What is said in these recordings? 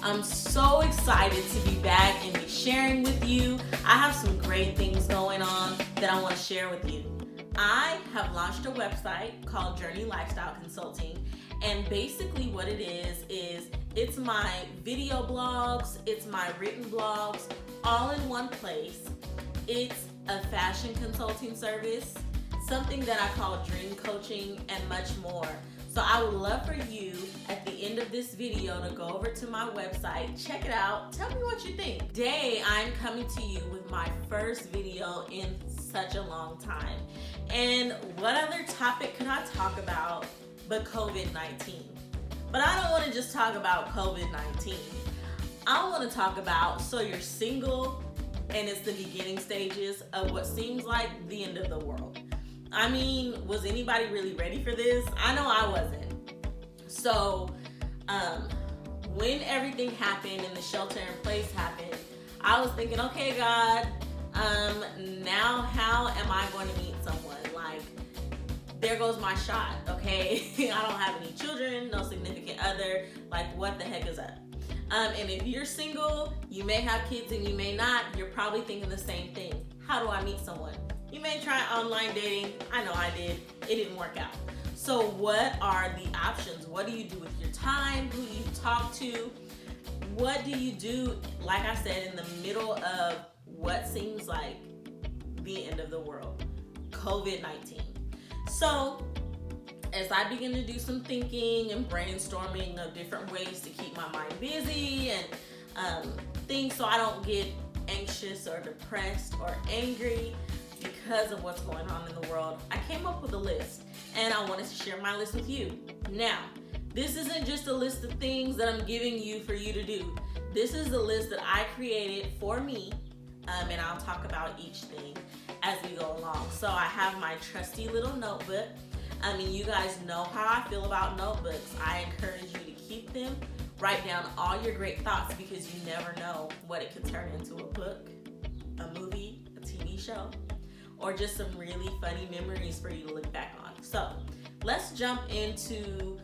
I'm so excited to be back and be sharing with you. I have some great things going on that I want to share with you. I have launched a website called Journey Lifestyle Consulting, and basically what it is it's my video blogs, it's my written blogs, all in one place. It's a fashion consulting service, something that I call dream coaching, and much more. So I would love for you at the end of this video to go over to my website, check it out, tell me what you think. Today, I'm coming to you with my first video in such a long time. And what other topic could I talk about but COVID-19? But I don't want to just talk about COVID-19. I want to talk about, so you're single and it's the beginning stages of what seems like the end of the world. I mean, was anybody really ready for this? I know I wasn't. So, when everything happened and the shelter in place happened, I was thinking, okay, God, now how am I going to meet someone? Like, there goes my shot, okay? I don't have any children, no significant other. Like, what the heck is up? And if you're single, you may have kids and you may not, you're probably thinking the same thing. How do I meet someone? You may try online dating. I know I did. It didn't work out. So what are the options? What do you do with your time? Who do you talk to? What do you do, like I said, in the middle of what seems like the end of the world? COVID-19. So as I begin to do some thinking and brainstorming of different ways to keep my mind busy and things so I don't get anxious or depressed or angry because of what's going on in the world, I came up with a list and I wanted to share my list with you. Now, this isn't just a list of things that I'm giving you for you to do. This is the list that I created for me, and I'll talk about each thing as we go along. So I have my trusty little notebook. I mean, you guys know how I feel about notebooks. I encourage you to keep them. Write down all your great thoughts because you never know what it could turn into: a book, a movie, a TV show, or just some really funny memories for you to look back on. So let's jump into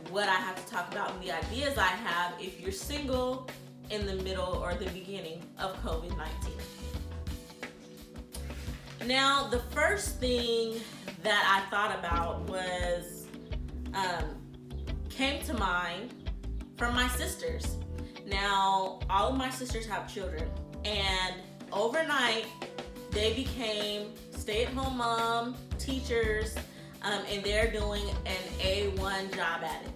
what I have to talk about and the ideas I have if you're single in the middle or the beginning of COVID-19. Now, the first thing that I thought about was, came to mind from my sisters. Now, all of my sisters have children, and overnight, they became stay-at-home mom, teachers, and they're doing an A1 job at it.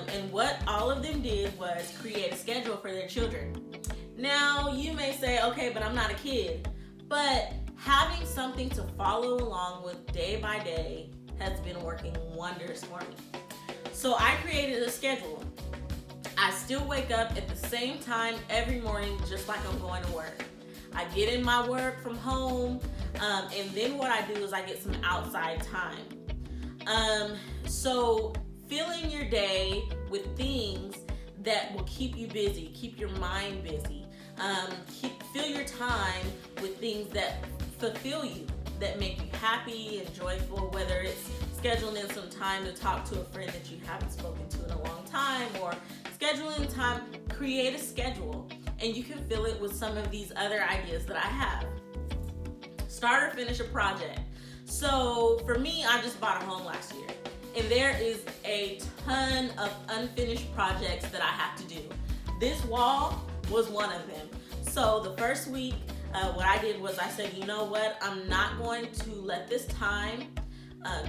And what all of them did was create a schedule for their children. Now, you may say, okay, but I'm not a kid. But having something to follow along with day by day has been working wonders for me. So I created a schedule. I still wake up at the same time every morning, just like I'm going to work. I get in my work from home, and then what I do is I get some outside time. So filling your day with things that will keep you busy, keep your mind busy, fill your time with things that fulfill you, that make you happy and joyful, whether it's scheduling in some time to talk to a friend that you haven't spoken to in a long time, or scheduling time. Create a schedule, and you can fill it with some of these other ideas that I have. Start or finish a project. So for me, I just bought a home last year, and there is a ton of unfinished projects that I have to do. This wall was one of them. So the first week, what I did was I said, you know what? I'm not going to let this time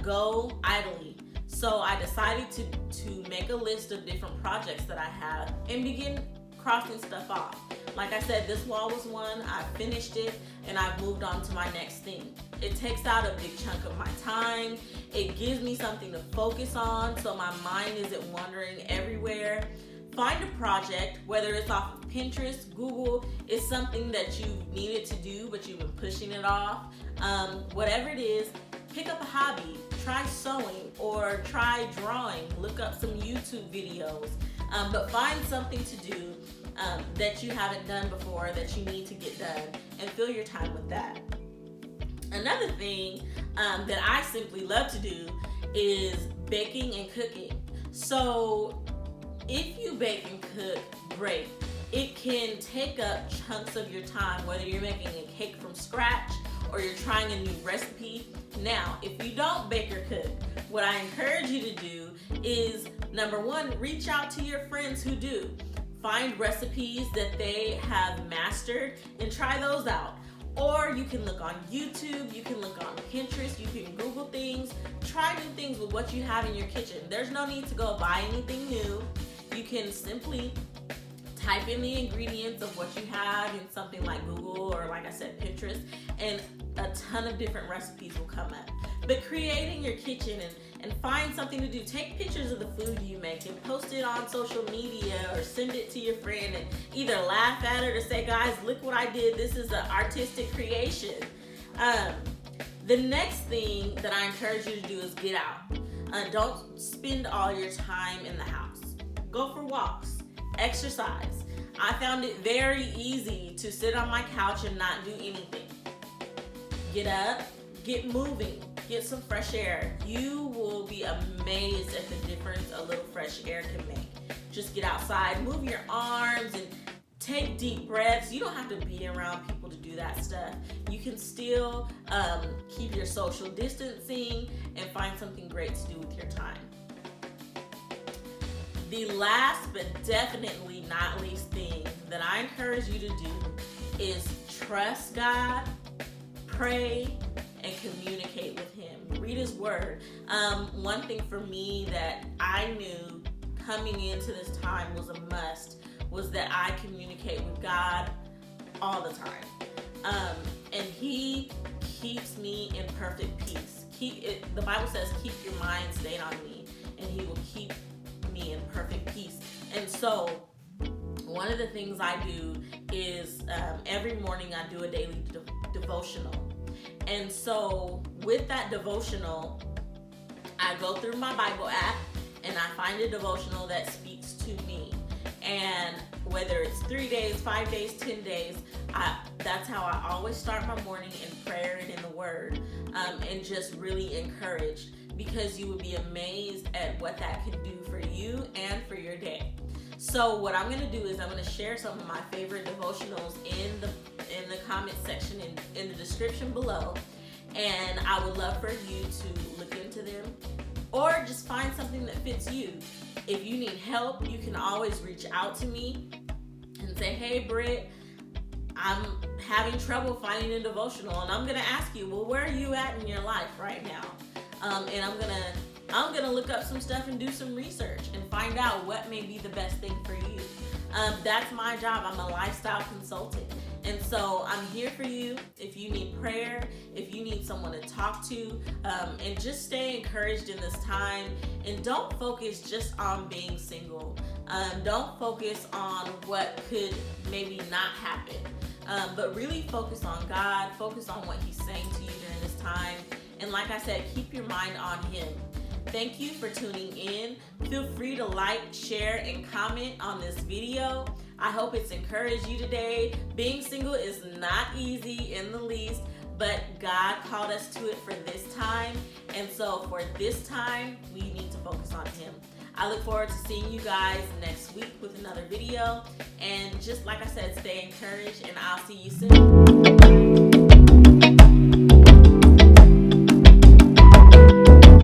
go idly. So I decided to make a list of different projects that I have and begin crossing stuff off. Like I said, this wall was one, I finished it, and I've moved on to my next thing. It takes out a big chunk of my time. It gives me something to focus on so my mind isn't wandering everywhere. Find a project, whether it's off of Pinterest, Google, it's something that you needed to do but you've been pushing it off. Whatever it is, pick up a hobby, try sewing or try drawing, look up some YouTube videos, but find something to do that you haven't done before that you need to get done, and fill your time with that. Another thing that I simply love to do is baking and cooking. So if you bake and cook, great. it can take up chunks of your time, whether you're making a cake from scratch or you're trying a new recipe. Now, if you don't bake or cook, what I encourage you to do is, number one, reach out to your friends who do. Find recipes that they have mastered and try those out. Or you can look on YouTube, you can look on Pinterest, you can Google things, try new things with what you have in your kitchen. There's no need to go buy anything new. You can simply type in the ingredients of what you have in something like Google or, like I said, Pinterest, and a ton of different recipes will come up. But create in your kitchen and find something to do. Take pictures of the food you make and post it on social media or send it to your friend and either laugh at it or say, guys, look what I did. This is an artistic creation. The next thing that I encourage you to do is get out. Don't spend all your time in the house. Go for walks. Exercise. I found it very easy to sit on my couch and not do anything. Get up, get moving, get some fresh air. You will be amazed at the difference a little fresh air can make. Just get outside, move your arms, and take deep breaths. You don't have to be around people to do that stuff. You can still keep your social distancing and find something great to do with your time. The last but definitely not least thing that I encourage you to do is trust God, pray, and communicate with Him. Read His Word. One thing for me that I knew coming into this time was a must was that I communicate with God all the time. And He keeps me in perfect peace. The Bible says, keep your mind stayed on me, and He will keep me in perfect peace. And so one of the things I do is every morning I do a daily devotional. And so with that devotional, I go through my Bible app and I find a devotional that speaks to me. And whether it's 3 days, 5 days, 10 days, that's how I always start my morning in prayer and in the Word, and just really encouraged, because you would be amazed at what that can do for you and for your day. So what I'm going to do is I'm going to share some of my favorite devotionals in the comment section in the description below, and I would love for you to look into them or just find something that fits you. If you need help, you can always reach out to me and say, hey Britt, I'm having trouble finding a devotional, and I'm going to ask you, well, where are you at in your life right now? And I'm gonna look up some stuff and do some research and find out what may be the best thing for you. That's my job. I'm a lifestyle consultant, and so I'm here for you if you need prayer, if you need someone to talk to, and just stay encouraged in this time. And don't focus just on being single. Don't focus on what could maybe not happen, but really focus on God. Focus on what He's saying to you during this time. And like I said, keep your mind on Him. Thank you for tuning in. Feel free to like, share, and comment on this video. I hope it's encouraged you today. Being single is not easy in the least, but God called us to it for this time. And so for this time, we need to focus on Him. I look forward to seeing you guys next week with another video. And just like I said, stay encouraged, and I'll see you soon.